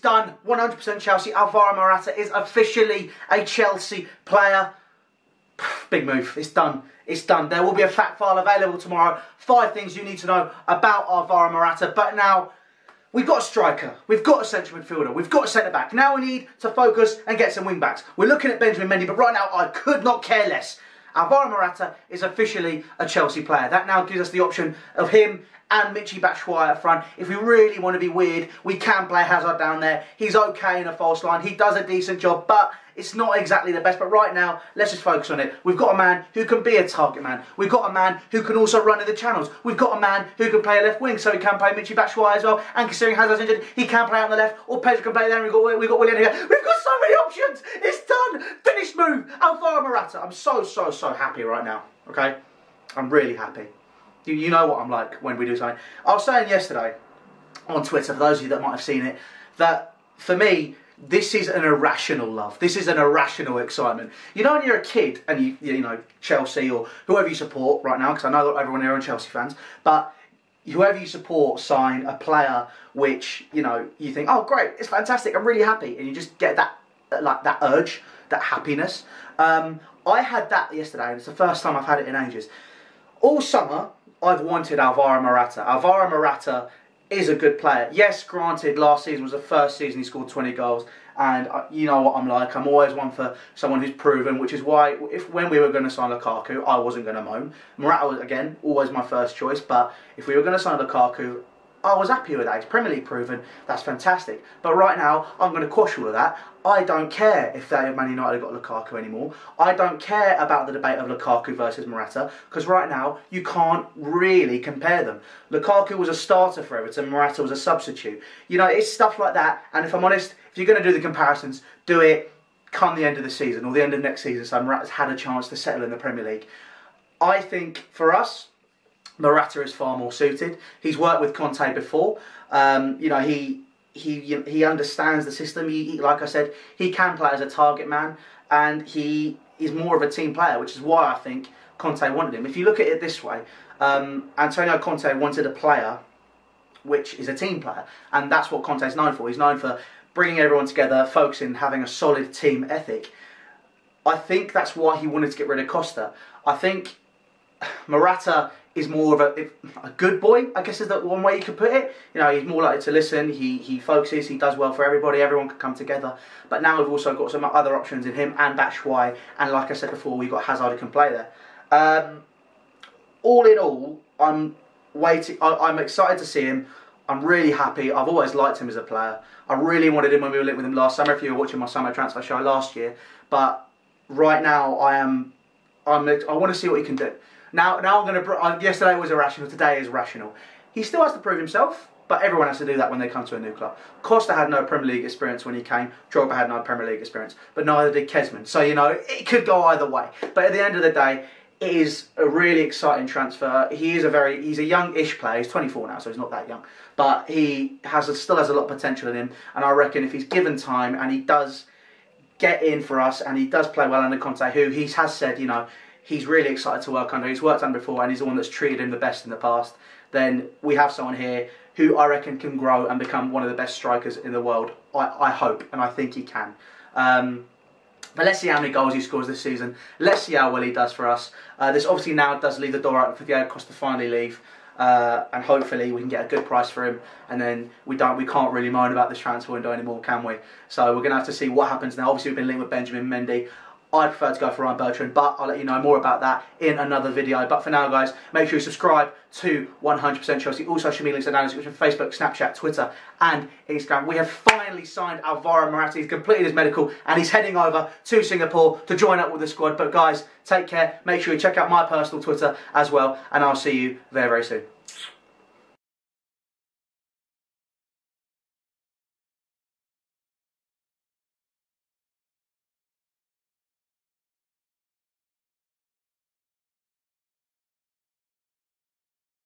done. 100% Chelsea. Alvaro Morata is officially a Chelsea player. Big move. It's done. It's done. There will be a fact file available tomorrow. 5 things you need to know about Alvaro Morata. But now, we've got a striker. We've got a central midfielder. We've got a centre-back. Now we need to focus and get some wing-backs. We're looking at Benjamin Mendy, but right now I could not care less. Alvaro Morata is officially a Chelsea player. That now gives us the option of him and Michy Batshuayi up front. If we really want to be weird, we can play Hazard down there. He's okay in a false line. He does a decent job, but it's not exactly the best. But right now, let's just focus on it. We've got a man who can be a target man. We've got a man who can also run in the channels. We've got a man who can play a left wing, so he can play Michy Batshuayi as well. And considering Hazard's injured, he can play out on the left, or Pedro can play there. We've got Willian here. We've got so many options. It's done. Finished move. Alvaro Morata. I'm so happy right now. Okay, I'm really happy. You know what I'm like when we do something. I was saying yesterday on Twitter, for those of you that might have seen it, that for me, this is an irrational love. This is an irrational excitement. You know when you're a kid and you know, Chelsea or whoever you support right now, because I know that everyone here are Chelsea fans, but whoever you support sign a player which, you know, you think, oh great, it's fantastic, I'm really happy, and you just get that, like that urge, that happiness. I had that yesterday, and it's the first time I've had it in ages. All summer, I've wanted Alvaro Morata. Alvaro Morata is a good player. Yes, granted, last season was the first season he scored 20 goals. And you know what I'm like. I'm always one for someone who's proven, which is why when we were going to sign Lukaku, I wasn't going to moan. Morata was, again, always my first choice. But if we were going to sign Lukaku, I was happy with that. He's Premier League proven. That's fantastic. But right now, I'm going to quash all of that. I don't care if Man United have got Lukaku anymore. I don't care about the debate of Lukaku versus Morata, because right now, you can't really compare them. Lukaku was a starter for Everton. Morata was a substitute. You know, it's stuff like that. And if I'm honest, if you're going to do the comparisons, do it come the end of the season or the end of next season, so Morata's had a chance to settle in the Premier League. I think, for us, Morata is far more suited. He's worked with Conte before. You know, he understands the system. He, like I said, he can play as a target man, and he is more of a team player, which is why I think Conte wanted him. If you look at it this way, Antonio Conte wanted a player which is a team player, and that's what Conte's known for. He's known for bringing everyone together, focusing, having a solid team ethic. I think that's why he wanted to get rid of Costa. I think Morata is more of a good boy, I guess is the one way you could put it. You know, he's more likely to listen, he focuses, he does well for everybody, everyone can come together. But now we've also got some other options in him and Batshuayi, and like I said before, we've got Hazard who can play there. All in all, I'm excited to see him. I'm really happy. I've always liked him as a player. I really wanted him when we were linked with him last summer, if you were watching my summer transfer show last year. But right now, I want to see what he can do. Now I'm going to... yesterday was irrational, today is rational. He still has to prove himself, but everyone has to do that when they come to a new club. Costa had no Premier League experience when he came. Drogba had no Premier League experience, but neither did Kesman. So, you know, it could go either way. But at the end of the day, it is a really exciting transfer. He's a young-ish player. He's 24 now, so he's not that young. But he still has a lot of potential in him. And I reckon if he's given time and he does get in for us and he does play well under Conte, who he has said, you know, he's really excited to work under. He's worked under before and he's the one that's treated him the best in the past. Then we have someone here who I reckon can grow and become one of the best strikers in the world. I hope, and I think he can. But let's see how many goals he scores this season. Let's see how well he does for us. This obviously now does leave the door open for Diego Costa to finally leave. And hopefully we can get a good price for him, and then we can't really moan about this transfer window anymore, can we? So we're going to have to see what happens now. Obviously we've been linked with Benjamin Mendy. I'd prefer to go for Ryan Bertrand, but I'll let you know more about that in another video. But for now, guys, make sure you subscribe to 100% Chelsea. All social media links are down in the description: Facebook, Snapchat, Twitter, and Instagram. We have finally signed Alvaro Morata. He's completed his medical, and he's heading over to Singapore to join up with the squad. But guys, take care. Make sure you check out my personal Twitter as well, and I'll see you very, very soon.